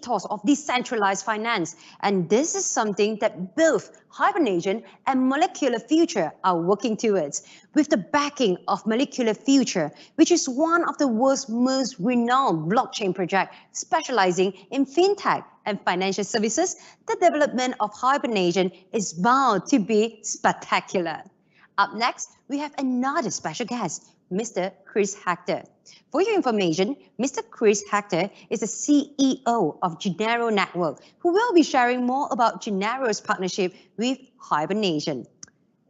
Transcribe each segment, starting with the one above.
ethos of decentralized finance. And this is something that both Hypernation and Molecular Future are working towards, with the backing of Molecular Future, which is one of the world's most renowned blockchain projects specializing in fintech and financial services. The development of Hypernation is bound to be spectacular. Up next, we have another special guest, Mr. Chris Hector. For your information, Mr. Chris Hector is the CEO of Genero Network, who will be sharing more about Genero's partnership with Hypernation.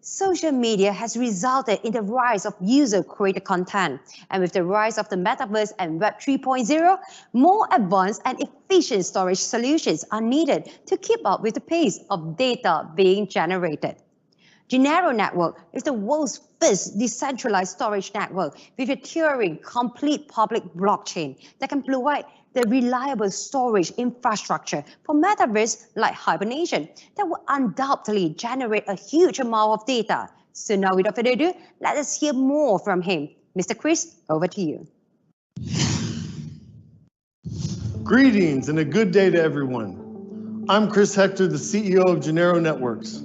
Social media has resulted in the rise of user-created content. And with the rise of the metaverse and Web 3.0, more advanced and efficient storage solutions are needed to keep up with the pace of data being generated. Genero Network is the world's first decentralized storage network with a Turing complete public blockchain that can provide the reliable storage infrastructure for metaverse like Hypernation that will undoubtedly generate a huge amount of data. So now without further ado, let us hear more from him. Mr. Chris, over to you. Greetings and a good day to everyone. I'm Chris Hector, the CEO of Genero Networks.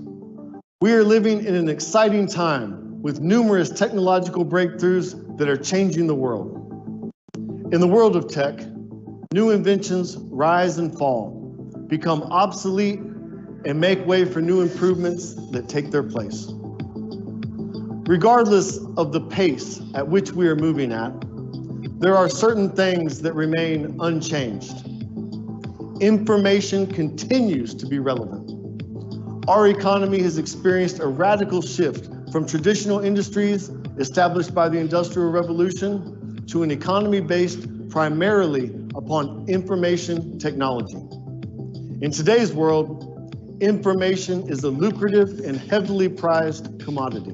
We are living in an exciting time with numerous technological breakthroughs that are changing the world. In the world of tech, new inventions rise and fall, become obsolete, and make way for new improvements that take their place. Regardless of the pace at which we are moving at, there are certain things that remain unchanged. Information continues to be relevant. Our economy has experienced a radical shift from traditional industries established by the Industrial Revolution to an economy based primarily upon information technology. In today's world, information is a lucrative and heavily prized commodity.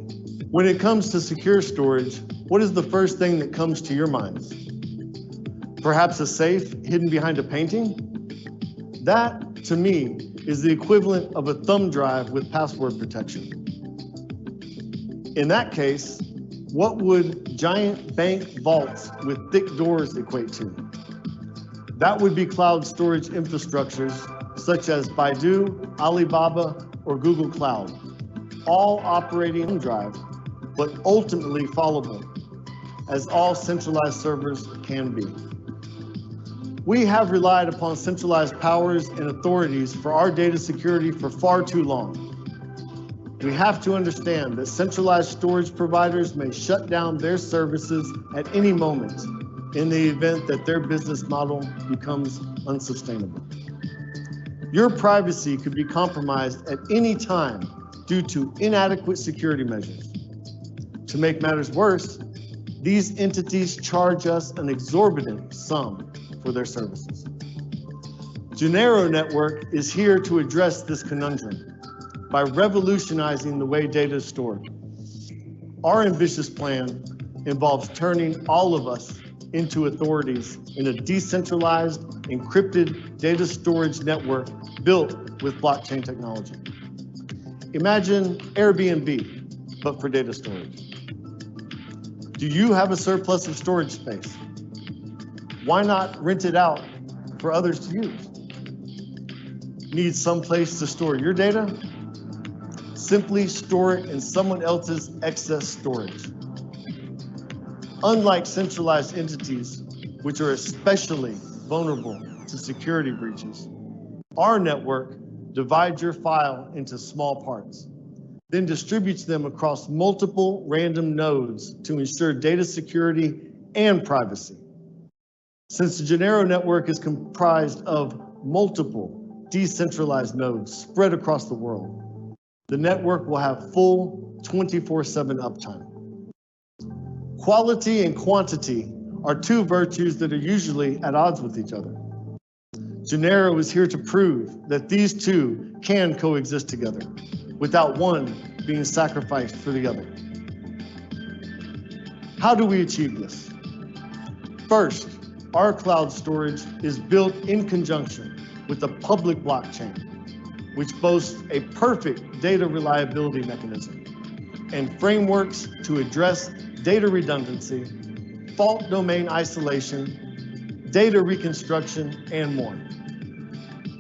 When it comes to secure storage, what is the first thing that comes to your minds? Perhaps a safe hidden behind a painting? That, to me, is the equivalent of a thumb drive with password protection. In that case, what would giant bank vaults with thick doors equate to? That would be cloud storage infrastructures such as Baidu, Alibaba, or Google Cloud, all operating on drive, but ultimately followable, as all centralized servers can be. We have relied upon centralized powers and authorities for our data security for far too long. We have to understand that centralized storage providers may shut down their services at any moment in the event that their business model becomes unsustainable. Your privacy could be compromised at any time due to inadequate security measures. To make matters worse, these entities charge us an exorbitant sum for their services. Genero Network is here to address this conundrum by revolutionizing the way data is stored. Our ambitious plan involves turning all of us into authorities in a decentralized, encrypted data storage network built with blockchain technology. Imagine Airbnb, but for data storage. Do you have a surplus of storage space? Why not rent it out for others to use? Need some place to store your data? Simply store it in someone else's excess storage. Unlike centralized entities, which are especially vulnerable to security breaches, our network divides your file into small parts, then distributes them across multiple random nodes to ensure data security and privacy. Since the Genero Network is comprised of multiple decentralized nodes spread across the world, the network will have full 24/7 uptime. Quality and quantity are two virtues that are usually at odds with each other. Genero is here to prove that these two can coexist together without one being sacrificed for the other. How do we achieve this? First, our cloud storage is built in conjunction with a public blockchain, which boasts a perfect data reliability mechanism and frameworks to address data redundancy, fault domain isolation, data reconstruction, and more.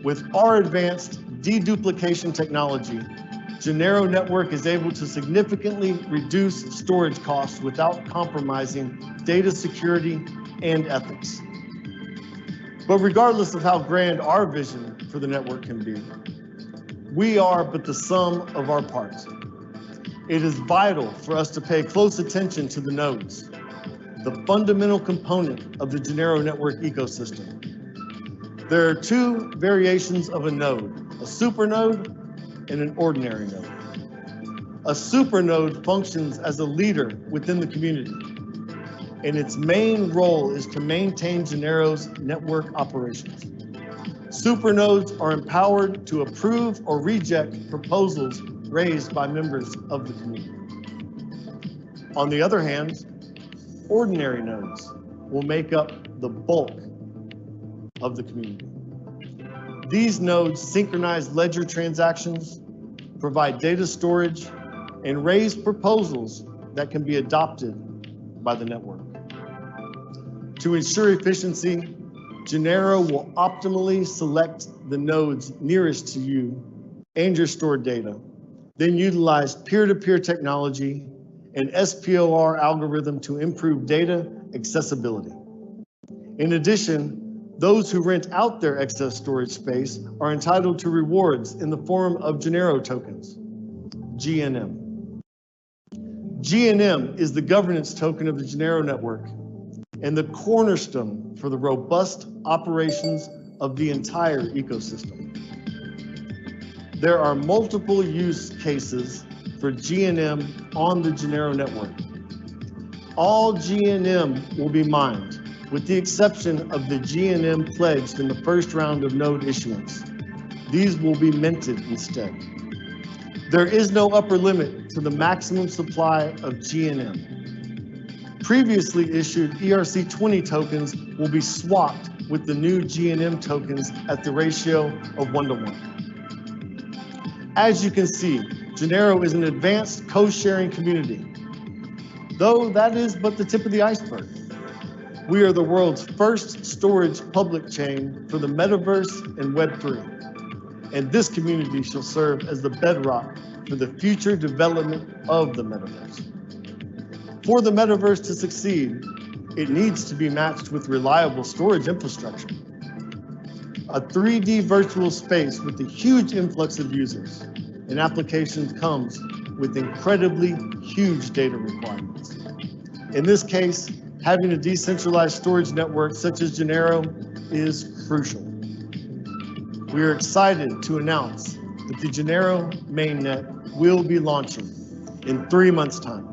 With our advanced deduplication technology, Genero Network is able to significantly reduce storage costs without compromising data security and ethics. But regardless of how grand our vision for the network can be, we are but the sum of our parts. It is vital for us to pay close attention to the nodes, the fundamental component of the Genero Network ecosystem. There are two variations of a node, a supernode and an ordinary node. A supernode functions as a leader within the community, and its main role is to maintain Genero's network operations. Supernodes are empowered to approve or reject proposals raised by members of the community. On the other hand, ordinary nodes will make up the bulk of the community. These nodes synchronize ledger transactions, provide data storage, and raise proposals that can be adopted by the network. To ensure efficiency, Genero will optimally select the nodes nearest to you and your stored data, then utilize peer-to-peer technology and SPOR algorithm to improve data accessibility. In addition, those who rent out their excess storage space are entitled to rewards in the form of Genero tokens, GNM. GNM is the governance token of the Genero network and the cornerstone for the robust operations of the entire ecosystem. There are multiple use cases for GNM on the Genero network. All GNM will be mined, with the exception of the GNM pledged in the first round of node issuance. These will be minted instead. There is no upper limit to the maximum supply of GNM. Previously issued ERC20 tokens will be swapped with the new GNM tokens at the ratio of 1:1. As you can see, Genero is an advanced co-sharing community, though that is but the tip of the iceberg. We are the world's first storage public chain for the metaverse and Web3, and this community shall serve as the bedrock for the future development of the metaverse. For the metaverse to succeed, it needs to be matched with reliable storage infrastructure. A 3D virtual space with a huge influx of users and applications comes with incredibly huge data requirements. In this case, having a decentralized storage network such as Genero is crucial. We are excited to announce that the Genero mainnet will be launching in 3 months' time.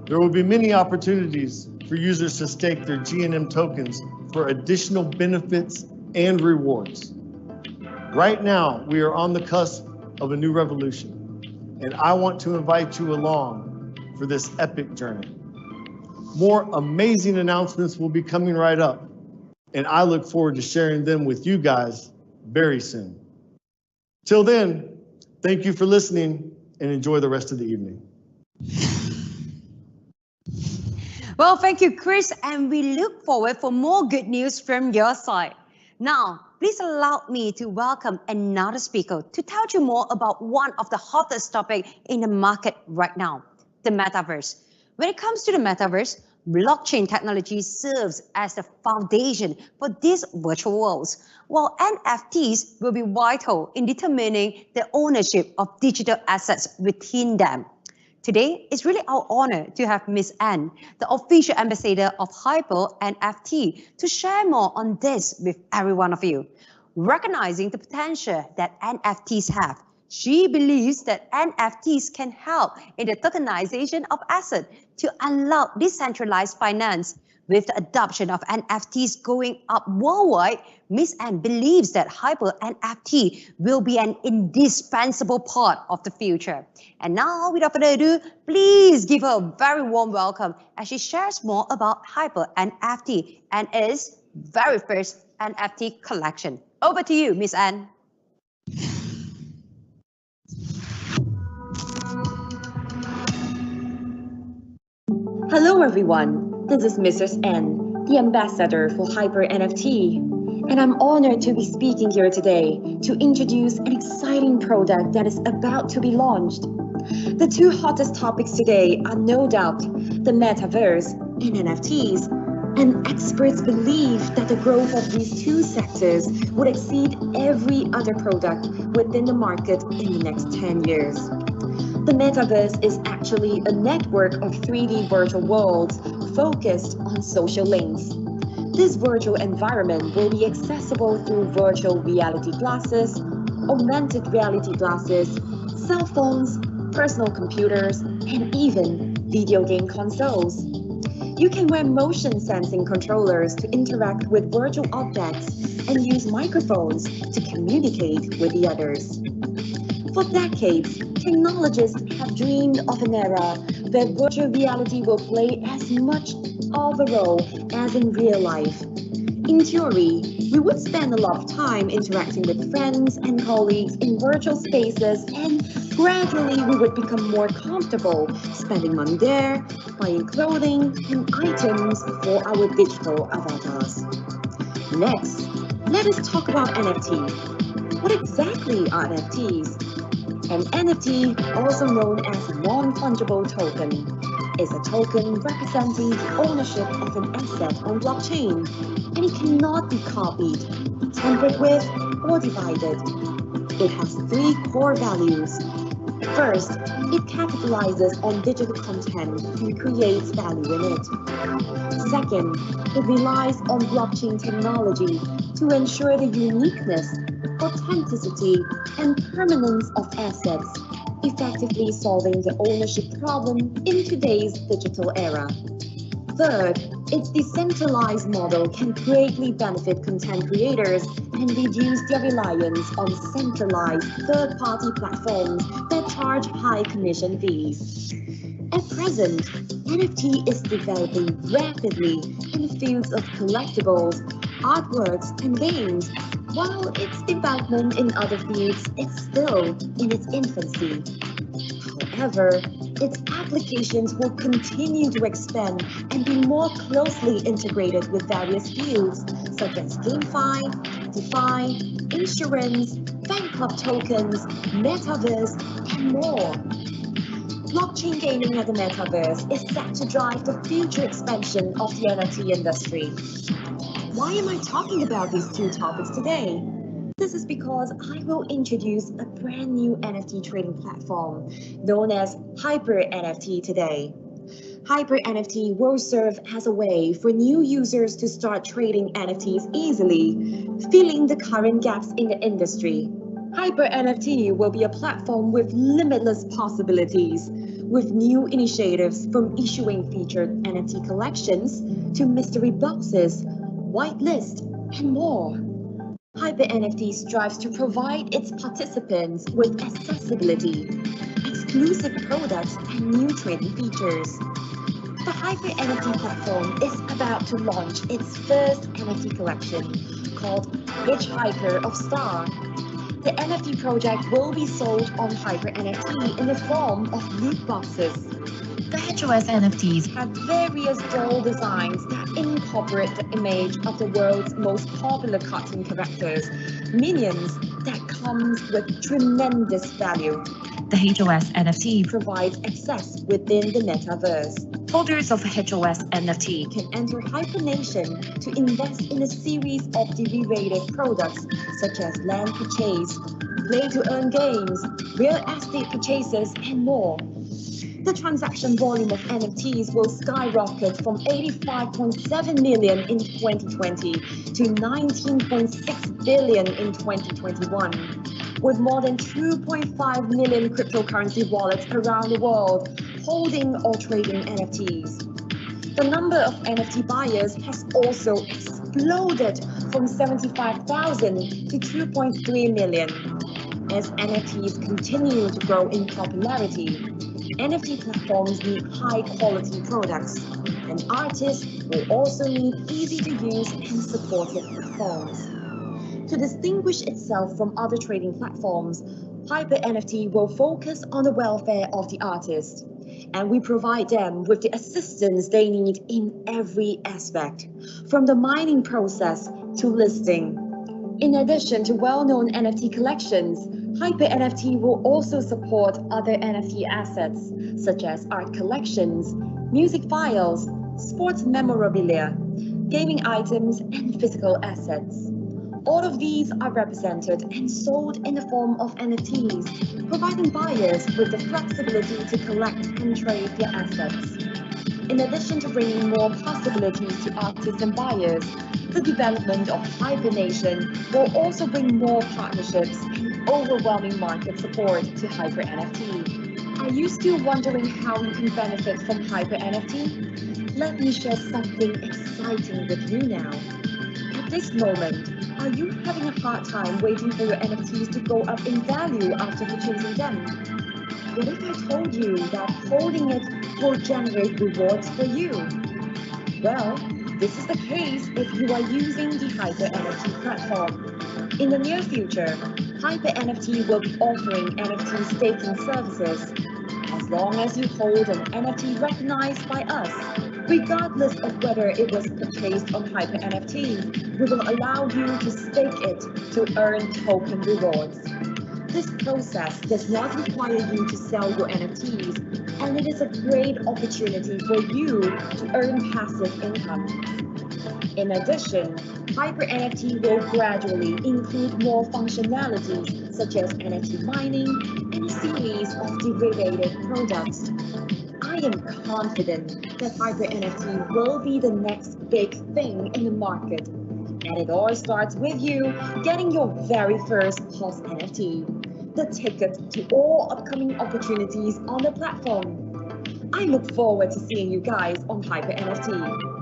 There will be many opportunities for users to stake their GNM tokens for additional benefits and rewards. Right now, we are on the cusp of a new revolution, and I want to invite you along for this epic journey. More amazing announcements will be coming right up, and I look forward to sharing them with you guys very soon. Till then, thank you for listening and enjoy the rest of the evening. Well, thank you, Chris, and we look forward for more good news from your side. Now, please allow me to welcome another speaker to tell you more about one of the hottest topics in the market right now, the metaverse. When it comes to the metaverse, blockchain technology serves as the foundation for these virtual worlds, while NFTs will be vital in determining the ownership of digital assets within them. Today, it's really our honor to have Ms. Anne, the official ambassador of Hyper NFT, to share more on this with every one of you. Recognizing the potential that NFTs have, she believes that NFTs can help in the tokenization of assets to unlock decentralized finance. With the adoption of NFTs going up worldwide, Ms. Anne believes that Hyper NFT will be an indispensable part of the future. And now, without further ado, please give her a very warm welcome as she shares more about Hyper NFT and its very first NFT collection. Over to you, Ms. Anne. Hello everyone, this is Mrs. N, the ambassador for Hyper NFT. And I'm honored to be speaking here today to introduce an exciting product that is about to be launched. The two hottest topics today are no doubt the metaverse and NFTs, and experts believe that the growth of these two sectors would exceed every other product within the market in the next 10 years. The metaverse is actually a network of 3D virtual worlds focused on social links. This virtual environment will be accessible through virtual reality glasses, augmented reality glasses, cell phones, personal computers, and even video game consoles. You can wear motion sensing controllers to interact with virtual objects and use microphones to communicate with the others. For decades, technologists have dreamed of an era where virtual reality will play as much of a role as in real life. In theory, we would spend a lot of time interacting with friends and colleagues in virtual spaces, and gradually we would become more comfortable spending money there, buying clothing and items for our digital avatars. Next, let us talk about NFT. What exactly are NFTs? An NFT, also known as a non-fungible token, is a token representing the ownership of an asset on blockchain, and it cannot be copied, tampered with, or divided. It has three core values. First, it capitalizes on digital content and creates value in it. Second, it relies on blockchain technology to ensure the uniqueness, authenticity, and permanence of assets, effectively solving the ownership problem in today's digital era. Third, its decentralized model can greatly benefit content creators and reduce their reliance on centralized third-party platforms that charge high commission fees. At present, NFT is developing rapidly in the fields of collectibles, artworks, and games, while its development in other fields is still in its infancy. However, its applications will continue to expand and be more closely integrated with various fields such as GameFi, DeFi, insurance, fan club tokens, metaverse, and more. Blockchain gaming at the metaverse is set to drive the future expansion of the NFT industry. Why am I talking about these two topics today? This is because I will introduce a brand new NFT trading platform known as Hyper NFT today. Hyper NFT will serve as a way for new users to start trading NFTs easily, filling the current gaps in the industry. Hyper NFT will be a platform with limitless possibilities, with new initiatives from issuing featured NFT collections to mystery boxes, whitelist, and more. Hyper NFT strives to provide its participants with accessibility, exclusive products, and new trading features. The Hyper NFT platform is about to launch its first NFT collection called Hitchhiker of Star. The NFT project will be sold on Hyper NFT in the form of loot boxes. The HOS NFTs have various doll designs that incorporate the image of the world's most popular cartoon characters, minions, that comes with tremendous value. The HOS NFT provides access within the metaverse. Holders of HOS NFT can enter Hypernation to invest in a series of derivative products such as land purchase, play-to-earn games, real estate purchases, and more. The transaction volume of NFTs will skyrocket from 85.7 million in 2020 to 19.6 billion in 2021, with more than 2.5 million cryptocurrency wallets around the world holding or trading NFTs. The number of NFT buyers has also exploded from 75,000 to 2.3 million. As NFTs continue to grow in popularity, NFT platforms need high-quality products, and artists will also need easy-to-use and supported platforms. To distinguish itself from other trading platforms, Hyper NFT will focus on the welfare of the artist, and we provide them with the assistance they need in every aspect, from the mining process to listing. In addition to well-known NFT collections, Hyper NFT will also support other NFT assets such as art collections, music files, sports memorabilia, gaming items, and physical assets. All of these are represented and sold in the form of NFTs, providing buyers with the flexibility to collect and trade their assets. In addition to bringing more possibilities to artists and buyers, the development of Hypernation will also bring more partnerships and overwhelming market support to Hyper NFT. Are you still wondering how you can benefit from Hyper NFT? Let me share something exciting with you now. At this moment, are you having a hard time waiting for your NFTs to go up in value after purchasing them? What if I told you that holding it will generate rewards for you? Well, this is the case if you are using the Hyper NFT platform. In the near future, Hyper NFT will be offering NFT staking services. As long as you hold an NFT recognized by us, regardless of whether it was purchased on Hyper NFT, we will allow you to stake it to earn token rewards. This process does not require you to sell your NFTs, and it is a great opportunity for you to earn passive income. In addition, Hyper NFT will gradually include more functionalities such as NFT mining and a series of derivative products. I am confident that Hyper NFT will be the next big thing in the market. And it all starts with you getting your very first POS NFT, the ticket to all upcoming opportunities on the platform. I look forward to seeing you guys on Hyper NFT.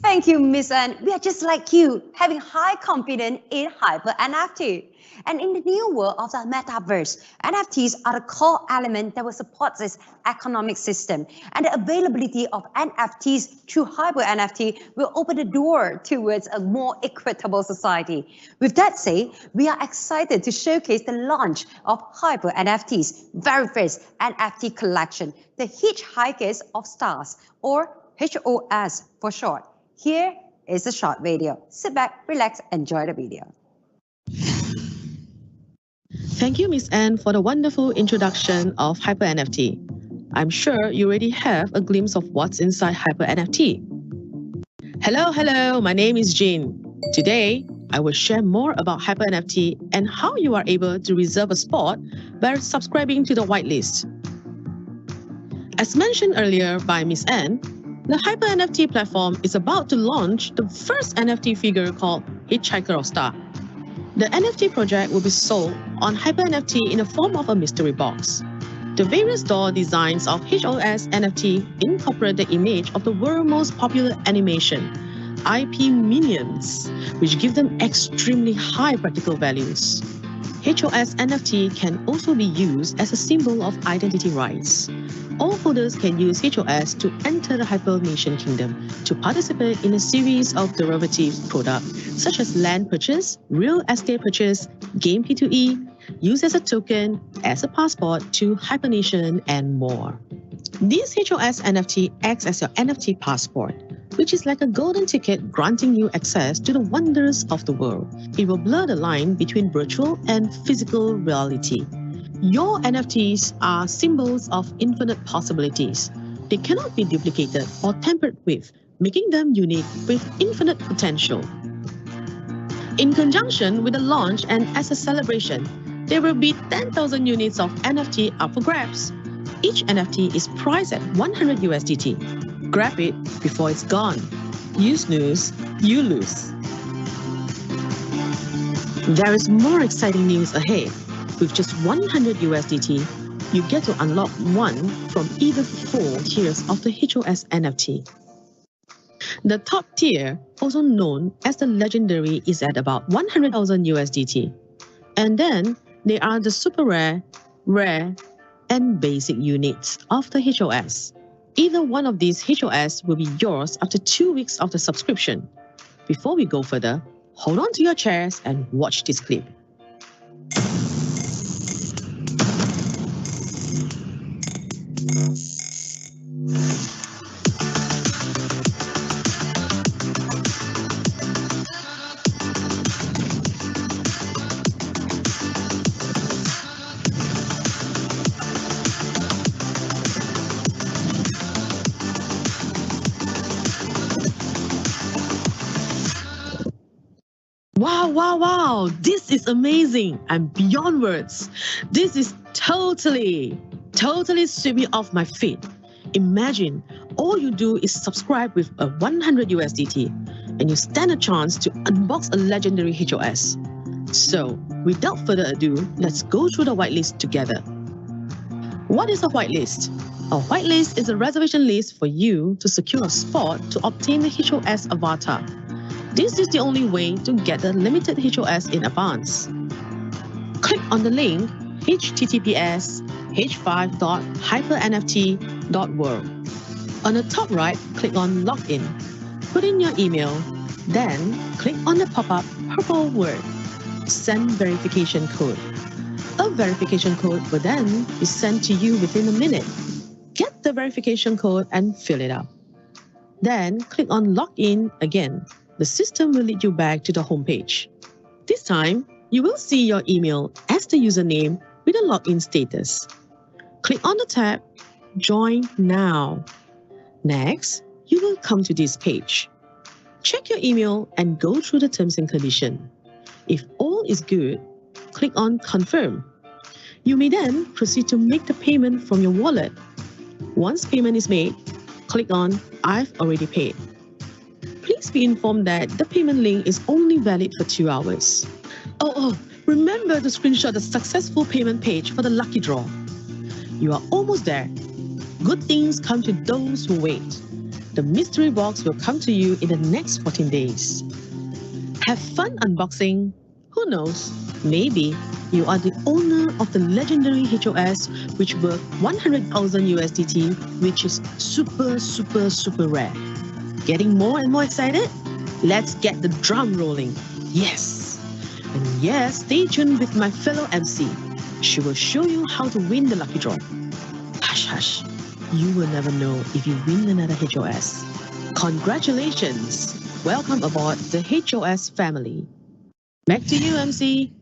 Thank you, Miss Anne. We are just like you, having high confidence in Hyper NFT. And in the new world of the metaverse, NFTs are the core element that will support this economic system. And the availability of NFTs through Hyper NFT will open the door towards a more equitable society. With that said, we are excited to showcase the launch of Hyper NFT's very first NFT collection, the Hitchhikers of Stars, or HOS for short. Here is a short video. Sit back, relax, enjoy the video. Thank you, Miss Anne, for the wonderful introduction of Hyper NFT. I'm sure you already have a glimpse of what's inside Hyper NFT. Hello, my name is Jean. Today, I will share more about Hyper NFT and how you are able to reserve a spot by subscribing to the whitelist. As mentioned earlier by Miss Anne, the Hyper NFT platform is about to launch the first NFT figure called Hitchhiker of Star. The NFT project will be sold on Hyper NFT in the form of a mystery box. The various doll designs of HOS NFT incorporate the image of the world's most popular animation, IP Minions, which give them extremely high practical values. HOS NFT can also be used as a symbol of identity rights. All holders can use HOS to enter the Hypernation kingdom to participate in a series of derivative products such as land purchase, real estate purchase, game P2E, use as a token, as a passport to Hypernation, and more. This HOS NFT acts as your NFT passport, which is like a golden ticket granting you access to the wonders of the world. It will blur the line between virtual and physical reality. Your NFTs are symbols of infinite possibilities. They cannot be duplicated or tampered with, making them unique with infinite potential. In conjunction with the launch and as a celebration, there will be 10,000 units of NFT up for grabs. Each NFT is priced at 100 USDT. Grab it before it's gone. You snooze, you lose. There is more exciting news ahead. With just 100 USDT, you get to unlock one from either 4 tiers of the HOS NFT. The top tier, also known as the legendary, is at about 100,000 USDT. And then there are the super rare, rare, and basic units of the HOS. Either one of these HOS will be yours after 2 weeks of the subscription. Before we go further, hold on to your chairs and watch this clip. wow. This is amazing. I'm beyond words. This is totally sweep me off my feet. Imagine all you do is subscribe with a 100 USDT and you stand a chance to unbox a legendary HOS. So, without further ado, let's go through the whitelist together. What is a whitelist? A whitelist is a reservation list for you to secure a spot to obtain the HOS avatar. This is the only way to get the limited HOS in advance. Click on the link https://h5.hypernft.world. On the top right, click on Login. Put in your email, then click on the pop-up purple word, Send Verification Code. A verification code will then be sent to you within a minute. Get the verification code and fill it up. Then click on Login again. The system will lead you back to the home page. This time, you will see your email as the username with a login status. Click on the tab Join Now. Next, you will come to this page. Check your email and go through the terms and conditions. If all is good, click on Confirm. You may then proceed to make the payment from your wallet. Once payment is made, click on I've already paid. Please be informed that the payment link is only valid for 2 hours. Remember to screenshot the successful payment page for the lucky draw. You are almost there. Good things come to those who wait. The mystery box will come to you in the next 14 days. Have fun unboxing. Who knows, maybe you are the owner of the legendary HOS which worth 100,000 USDT, which is super rare. Getting more and more excited? Let's get the drum rolling. Yes! And yes, stay tuned with my fellow MC. She will show you how to win the lucky draw. Hush. You will never know if you win another HOS. Congratulations! Welcome aboard the HOS family. Back to you, MC.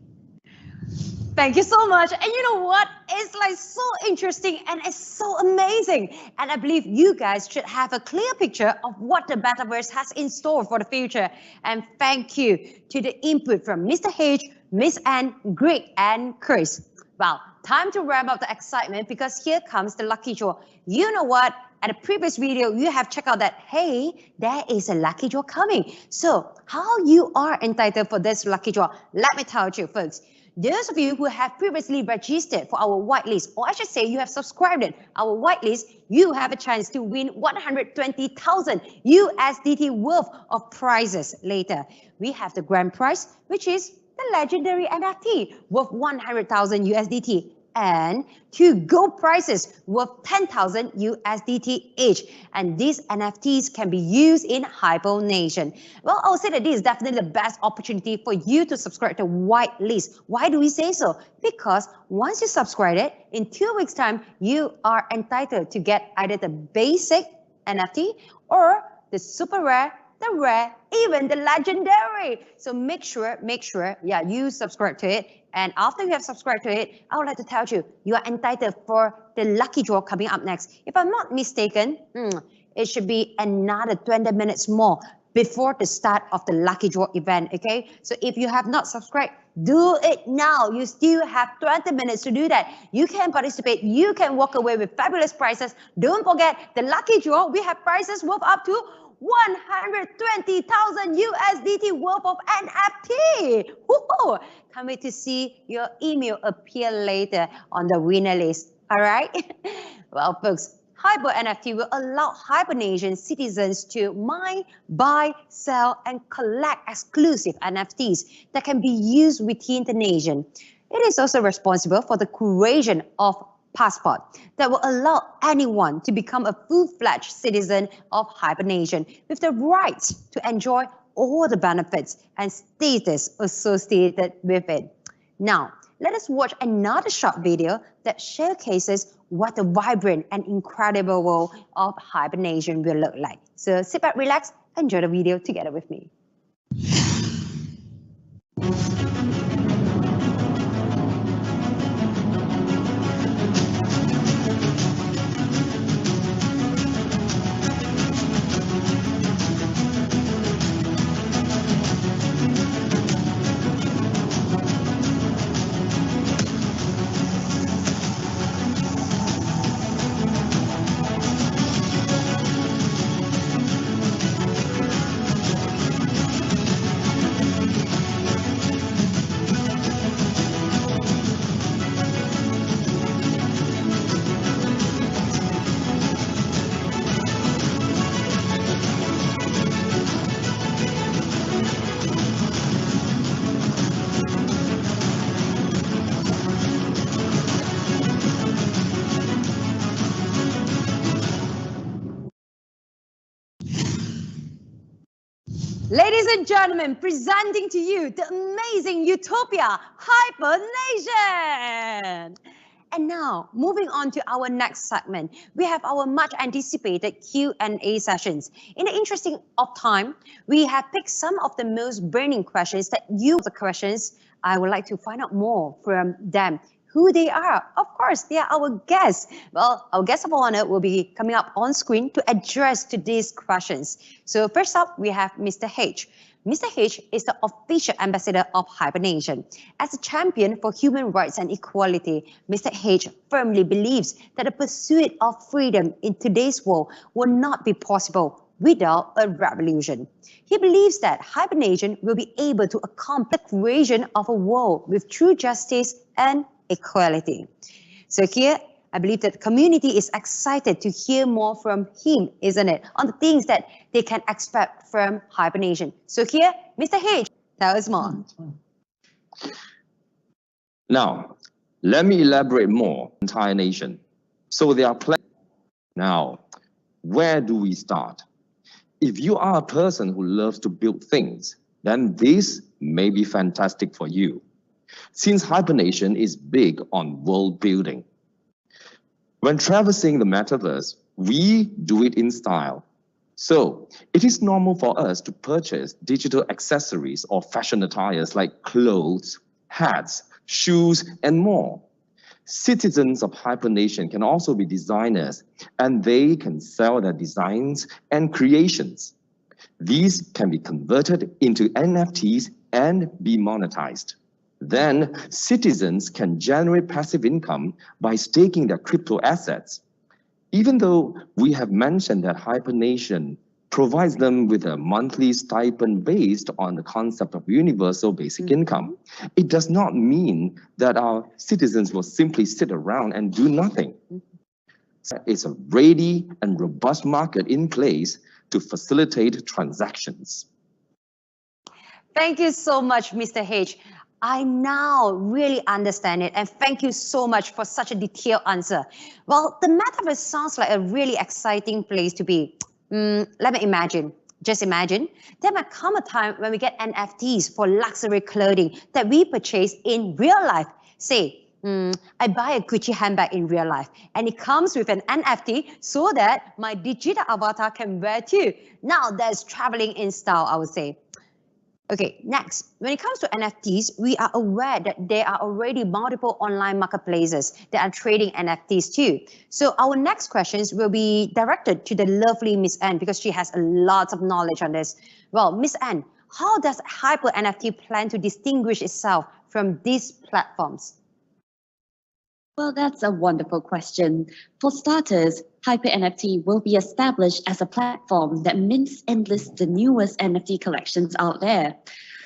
Thank you so much. And you know what? It's like so interesting and it's so amazing. And I believe you guys should have a clear picture of what the Metaverse has in store for the future. And thank you to the input from Mr. H, Miss Anne, Greg, and Chris. Well, time to ramp up the excitement because here comes the lucky draw. You know what? At the previous video, you have checked out that, hey, there is a lucky draw coming. So how you are entitled for this lucky draw? Let me tell you, folks. Those of you who have previously registered for our whitelist, or I should say you have subscribed to our whitelist, you have a chance to win 120,000 USDT worth of prizes later. We have the grand prize, which is the legendary NFT worth 100,000 USDT. And 2 gold prizes worth 10,000 USDT each. And these NFTs can be used in Hypernation. Well, I'll say that this is definitely the best opportunity for you to subscribe to whitelist. Why do we say so? Because once you subscribe it, in 2 weeks' time, you are entitled to get either the basic NFT or the super rare, the rare, even the legendary. So make sure, you subscribe to it. And after you have subscribed to it, I would like to tell you, you are entitled for the lucky draw coming up next. If I'm not mistaken, it should be another 20 minutes more before the start of the lucky draw event, okay? So if you have not subscribed, do it now. You still have 20 minutes to do that. You can participate. You can walk away with fabulous prizes. Don't forget, the lucky draw, we have prizes worth up to 120,000 USDT worth of NFT. Woohoo! Can't wait to see your email appear later on the winner list. All right? Well, folks, Hyper NFT will allow Hypernation citizens to mine, buy, sell, and collect exclusive NFTs that can be used within the nation. It is also responsible for the creation of passport that will allow anyone to become a full-fledged citizen of Hypernation with the right to enjoy all the benefits and status associated with it. Now, let us watch another short video that showcases what the vibrant and incredible world of Hypernation will look like. So sit back, relax, enjoy the video together with me. Ladies and gentlemen, presenting to you the amazing utopia, Hypernation! And now, moving on to our next segment, we have our much anticipated Q&A sessions. In the interest of time, we have picked some of the most burning questions I would like to find out more from them. Who they are. Of course, they are our guests. Well, our guest of honor will be coming up on screen to address today's questions. So first up, we have Mr. H. Mr. H is the official ambassador of Hypernation. As a champion for human rights and equality, Mr. H firmly believes that the pursuit of freedom in today's world will not be possible without a revolution. He believes that Hypernation will be able to accomplish the creation of a world with true justice and equality. So here, I believe that the community is excited to hear more from him, isn't it? On the things that they can expect from Hypernation. So here, Mr. H, tell us more. Now, let me elaborate more on entire nation. So there are plenty. Now, where do we start? If you are a person who loves to build things, then this may be fantastic for you, since Hypernation is big on world building. When traversing the metaverse, we do it in style. So it is normal for us to purchase digital accessories or fashion attires like clothes, hats, shoes, and more. Citizens of Hypernation can also be designers, and they can sell their designs and creations. These can be converted into NFTs and be monetized. Then citizens can generate passive income by staking their crypto assets. Even though we have mentioned that Hypernation provides them with a monthly stipend based on the concept of universal basic income, it does not mean that our citizens will simply sit around and do nothing. It's a ready and robust market in place to facilitate transactions. Thank you so much, Mr. H. I now really understand it, and thank you so much for such a detailed answer. Well, the metaverse sounds like a really exciting place to be. Let me imagine. Just imagine, there might come a time when we get NFTs for luxury clothing that we purchase in real life. Say, I buy a Gucci handbag in real life, and it comes with an NFT so that my digital avatar can wear too. Now that's traveling in style, I would say. Okay, next, when it comes to NFTs, we are aware that there are already multiple online marketplaces that are trading NFTs too. So our next questions will be directed to the lovely Miss Anne because she has a lot of knowledge on this. Well, Miss Anne, how does Hyper NFT plan to distinguish itself from these platforms? Well, that's a wonderful question. For starters, Hyper NFT will be established as a platform that mints and lists the newest NFT collections out there.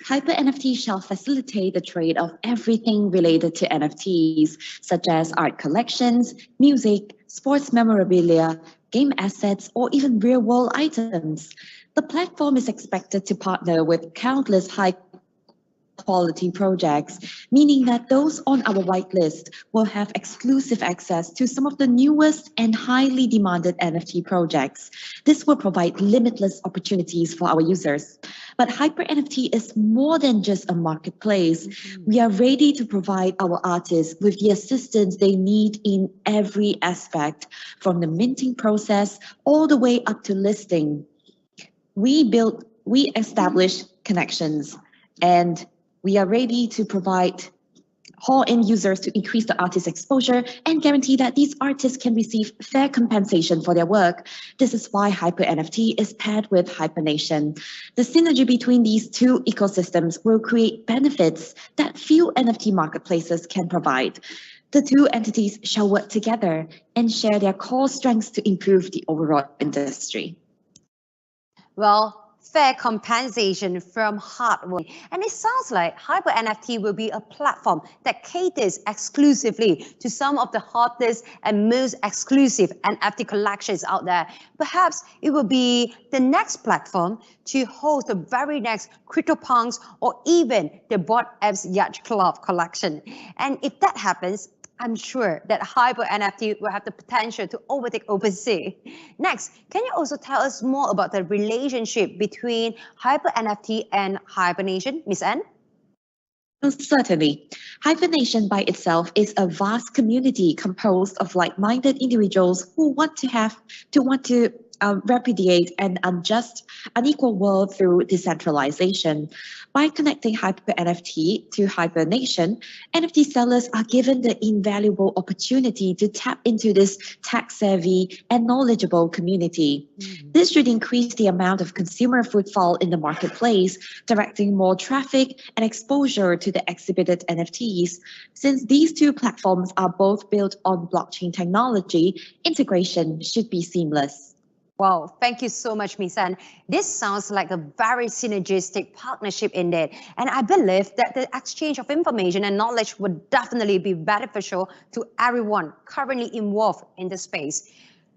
Hyper NFT shall facilitate the trade of everything related to NFTs, such as art collections, music, sports memorabilia, game assets, or even real-world items. The platform is expected to partner with countless high-quality projects, meaning that those on our whitelist will have exclusive access to some of the newest and highly demanded NFT projects. This will provide limitless opportunities for our users. But Hyper NFT is more than just a marketplace. We are ready to provide our artists with the assistance they need in every aspect, from the minting process all the way up to listing. We establish connections, and we are ready to provide haul in users to increase the artist's exposure and guarantee that these artists can receive fair compensation for their work. This is why Hyper NFT is paired with Hypernation. The synergy between these two ecosystems will create benefits that few NFT marketplaces can provide. The two entities shall work together and share their core strengths to improve the overall industry. Well, fair compensation from hard work. And it sounds like Hyper NFT will be a platform that caters exclusively to some of the hottest and most exclusive NFT collections out there. Perhaps it will be the next platform to host the very next CryptoPunks or even the Board Apps Yacht Club collection. And if that happens, I'm sure that Hyper NFT will have the potential to overtake OpenSea. Next, can you also tell us more about the relationship between Hyper NFT and Hypernation, Miss Anne? Certainly. Hypernation by itself is a vast community composed of like-minded individuals who want to repudiate an unjust, unequal world through decentralization. By connecting Hyper NFT to Hypernation, NFT sellers are given the invaluable opportunity to tap into this tech-savvy and knowledgeable community. This should increase the amount of consumer footfall in the marketplace, directing more traffic and exposure to the exhibited NFTs. Since these two platforms are both built on blockchain technology, integration should be seamless. Wow, thank you so much, Miss Anne. This sounds like a very synergistic partnership indeed. And I believe that the exchange of information and knowledge would definitely be beneficial to everyone currently involved in the space.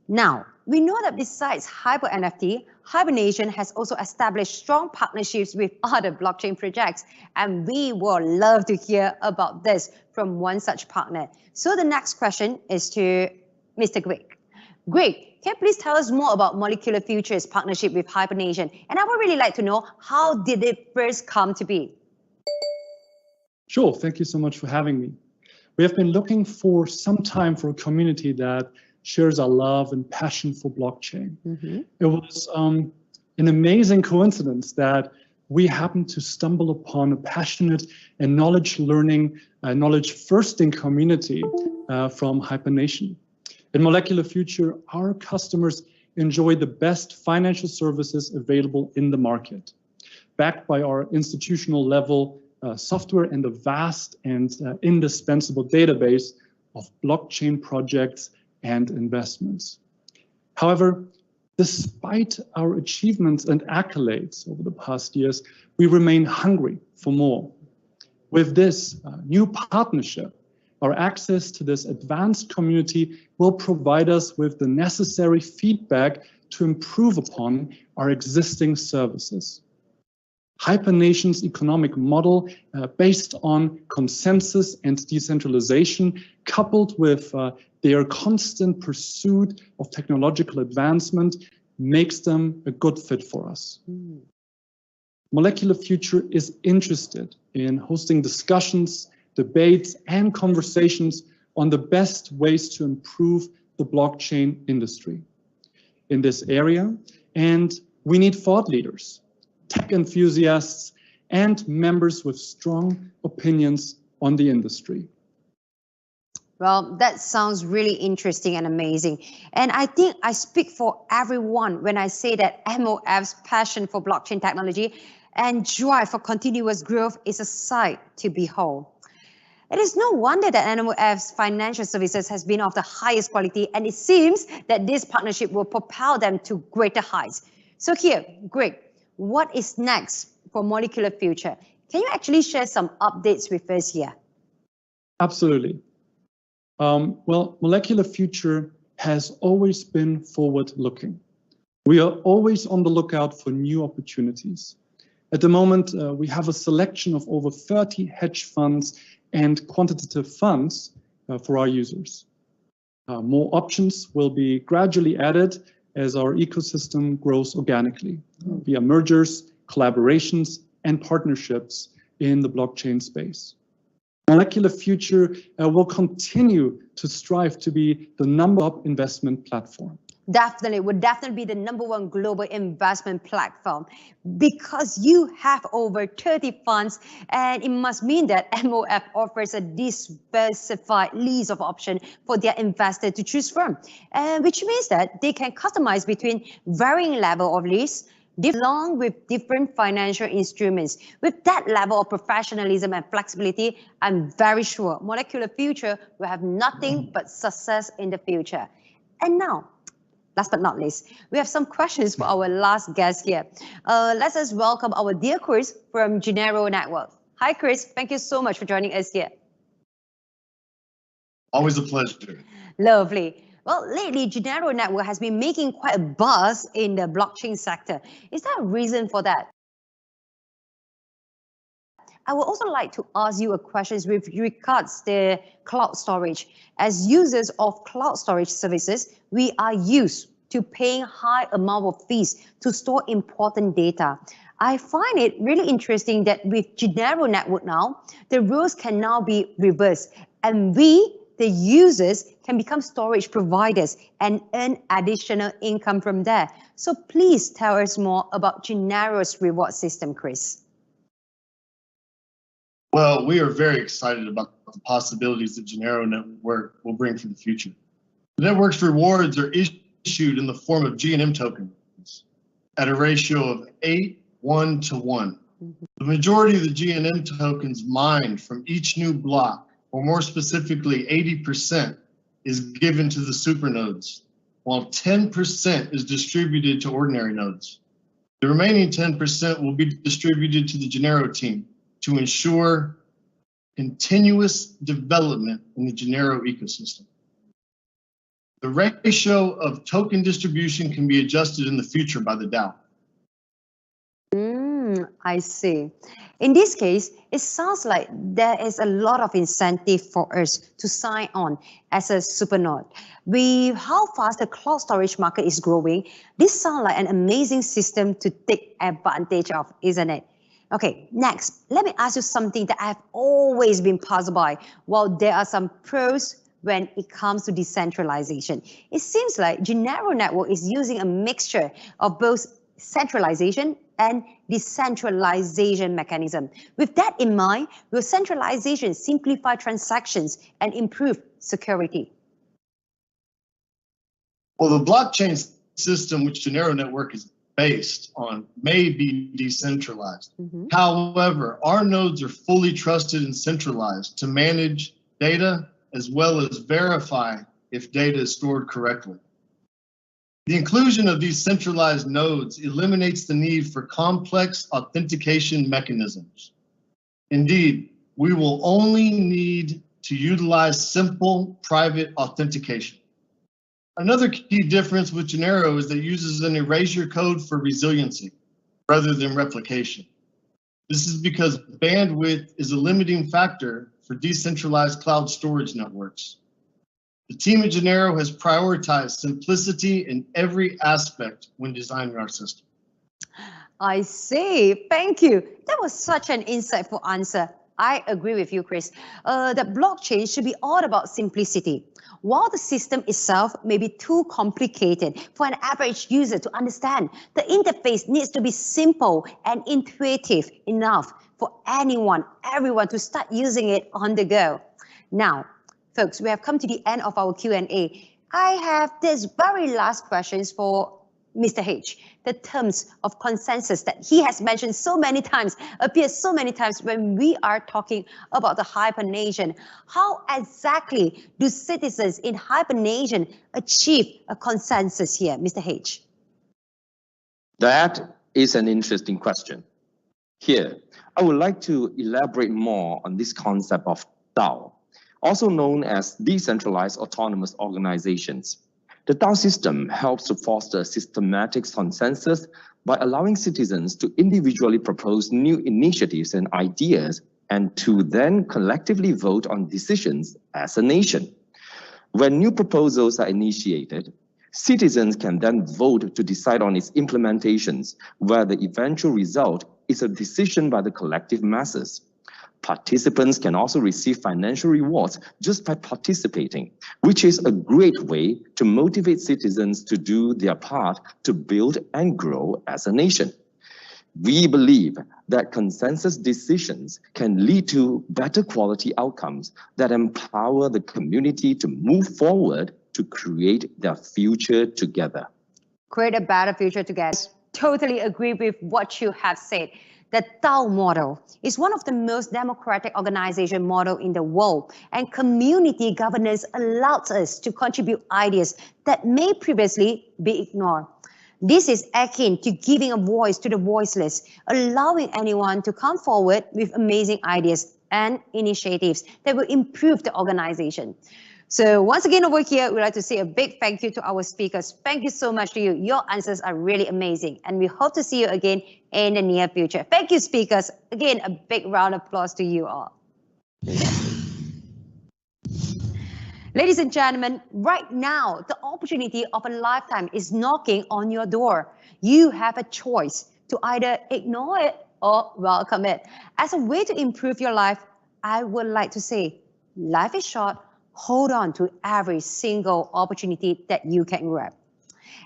Now, we know that besides Hyper NFT, Hibernation has also established strong partnerships with other blockchain projects, and we would love to hear about this from one such partner. So the next question is to Mr. Greg. Greg, can you please tell us more about Molecular Future's partnership with Hypernation? And I would really like to know, how did it first come to be? Sure, thank you so much for having me. We have been looking for some time for a community that shares our love and passion for blockchain. It was an amazing coincidence that we happened to stumble upon a passionate and knowledge-learning, knowledge-thirsting community from Hypernation. In Molecular Future, our customers enjoy the best financial services available in the market, backed by our institutional level software and a vast and indispensable database of blockchain projects and investments. However, despite our achievements and accolades over the past years, we remain hungry for more. With this new partnership, our access to this advanced community will provide us with the necessary feedback to improve upon our existing services. Hypernation's economic model, based on consensus and decentralization, coupled with their constant pursuit of technological advancement, makes them a good fit for us. Molecular Future is interested in hosting discussions, debates, and conversations on the best ways to improve the blockchain industry in this area. And we need thought leaders, tech enthusiasts, and members with strong opinions on the industry. Well, that sounds really interesting and amazing. And I think I speak for everyone when I say that MOF's passion for blockchain technology and drive for continuous growth is a sight to behold. It is no wonder that MOF's financial services has been of the highest quality, and it seems that this partnership will propel them to greater heights. So here, Greg, what is next for Molecular Future? Can you actually share some updates with us here? Absolutely. Well, Molecular Future has always been forward-looking. We are always on the lookout for new opportunities. At the moment, we have a selection of over 30 hedge funds and quantitative funds for our users. More options will be gradually added as our ecosystem grows organically via mergers, collaborations, and partnerships in the blockchain space. Molecular Future will continue to strive to be the #1 investment platform. Definitely, would definitely be the #1 global investment platform, because you have over 30 funds, and it must mean that MOF offers a diversified list of options for their investors to choose from, which means that they can customize between varying level of lists, along with different financial instruments. With that level of professionalism and flexibility, I'm very sure Molecular Future will have nothing but success in the future. And now, last but not least, we have some questions for our last guest here. Let us welcome our dear Chris from Genero Network. Hi, Chris. Thank you so much for joining us here. Always a pleasure. Lovely. Well, lately, Genero Network has been making quite a buzz in the blockchain sector. Is there a reason for that? I would also like to ask you a question with regards to cloud storage. As users of cloud storage services, we are used to paying high amount of fees to store important data. I find it really interesting that with general network now, the rules can now be reversed, and we, the users, can become storage providers and earn additional income from there. So please tell us more about Genero's reward system, Chris. Well, we are very excited about the possibilities that Genero Network will bring for the future. The network's rewards are issued in the form of G&M tokens at a ratio of 8:1 to 1. The majority of the G&M tokens mined from each new block, or more specifically 80%, is given to the supernodes, while 10% is distributed to ordinary nodes. The remaining 10% will be distributed to the Genero team to ensure continuous development in the Genero ecosystem. The ratio of token distribution can be adjusted in the future by the DAO. I see. In this case, it sounds like there is a lot of incentive for us to sign on as a supernode. With how fast the cloud storage market is growing, this sounds like an amazing system to take advantage of, isn't it? Okay, next, let me ask you something that I've always been puzzled by. While there are some pros when it comes to decentralization, it seems like Genero Network is using a mixture of both centralization and decentralization mechanism. With that in mind, will centralization simplify transactions and improve security? Well, the blockchain system which Genero Network is based on may be decentralized. However, our nodes are fully trusted and centralized to manage data as well as verify if data is stored correctly. The inclusion of these centralized nodes eliminates the need for complex authentication mechanisms. Indeed, we will only need to utilize simple private authentication. Another key difference with Genero is that it uses an erasure code for resiliency rather than replication. This is because bandwidth is a limiting factor for decentralized cloud storage networks. The team at Genero has prioritized simplicity in every aspect when designing our system. I see. Thank you. That was such an insightful answer. I agree with you, Chris. That blockchain should be all about simplicity. While the system itself may be too complicated for an average user to understand, the interface needs to be simple and intuitive enough for everyone to start using it on the go. Now, folks, we have come to the end of our Q&A. I have this very last questions for Mr. H. The terms of consensus that he has mentioned so many times, appears so many times when we are talking about the Hypernation. How exactly do citizens in Hypernation achieve a consensus here, Mr. H? That is an interesting question. Here, I would like to elaborate more on this concept of DAO, also known as decentralized autonomous organizations. The DAO system helps to foster systematic consensus by allowing citizens to individually propose new initiatives and ideas and to then collectively vote on decisions as a nation. When new proposals are initiated, citizens can then vote to decide on its implementations, where the eventual result is a decision by the collective masses. Participants can also receive financial rewards just by participating, which is a great way to motivate citizens to do their part to build and grow as a nation. We believe that consensus decisions can lead to better quality outcomes that empower the community to move forward to create their future together. Create a better future together. Totally agree with what you have said. The DAO model is one of the most democratic organization model in the world, and community governance allows us to contribute ideas that may previously be ignored. This is akin to giving a voice to the voiceless, allowing anyone to come forward with amazing ideas and initiatives that will improve the organization. So once again over here, we'd like to say a big thank you to our speakers. Thank you so much to you. Your answers are really amazing. And we hope to see you again in the near future. Thank you, speakers. Again, a big round of applause to you all. Ladies and gentlemen, right now, the opportunity of a lifetime is knocking on your door. You have a choice to either ignore it or welcome it. As a way to improve your life, I would like to say, life is short. Hold on to every single opportunity that you can grab.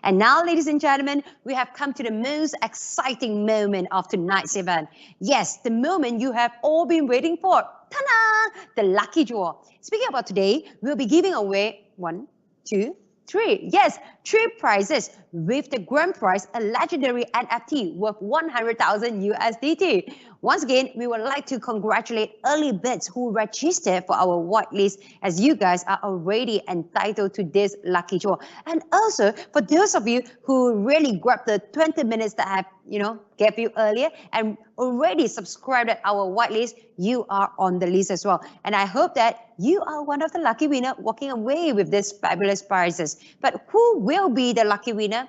And now, ladies and gentlemen, we have come to the most exciting moment of tonight's event. Yes, the moment you have all been waiting for. Ta-da! The lucky draw. Speaking about today, we'll be giving away 1, 2, 3. Yes, 3 prizes with the grand prize, a legendary NFT worth 100,000 USDT. Once again, we would like to congratulate early birds who registered for our whitelist, as you guys are already entitled to this lucky draw. And also, for those of you who really grabbed the 20 minutes that I have, gave you earlier and already subscribed at our whitelist, you are on the list as well. And I hope that you are one of the lucky winners walking away with these fabulous prizes. But who will be the lucky winner?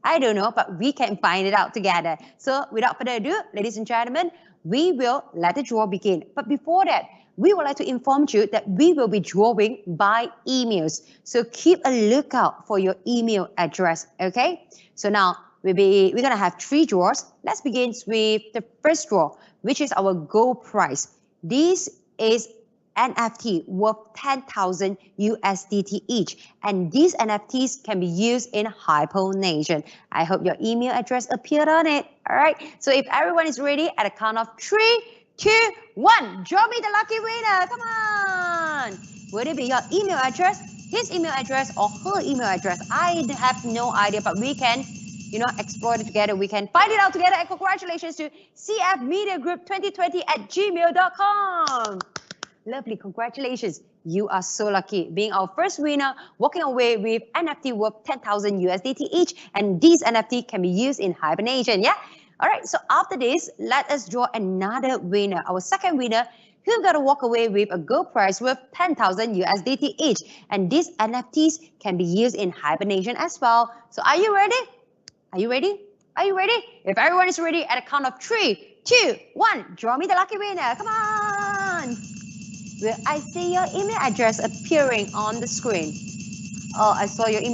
I don't know, but we can find it out together. So without further ado, ladies and gentlemen, we will let the draw begin. But before that, we would like to inform you that we will be drawing by emails. So keep a lookout for your email address, okay? So now we're going to have 3 draws. Let's begin with the first draw, which is our gold prize. This is NFT worth 10,000 USDT each. And these NFTs can be used in Hypernation. I hope your email address appeared on it. All right. So if everyone is ready, at a count of 3, 2, 1, draw me the lucky winner. Come on. Would it be your email address, his email address, or her email address? I have no idea, but we can explore it together. We can find it out together. And congratulations to cfmediagroup2020@gmail.com. Lovely, congratulations. You are so lucky being our first winner, walking away with NFT worth 10,000 USDT each. And these NFT can be used in Hypernation, yeah? All right, so after this, let us draw another winner. Our second winner, who's going to walk away with a gold prize worth 10,000 USDT each. And these NFTs can be used in Hypernation as well. So are you ready? Are you ready? Are you ready? If everyone is ready, at a count of 3, 2, 1, draw me the lucky winner. Come on. Will I see your email address appearing on the screen? Oh, I saw your email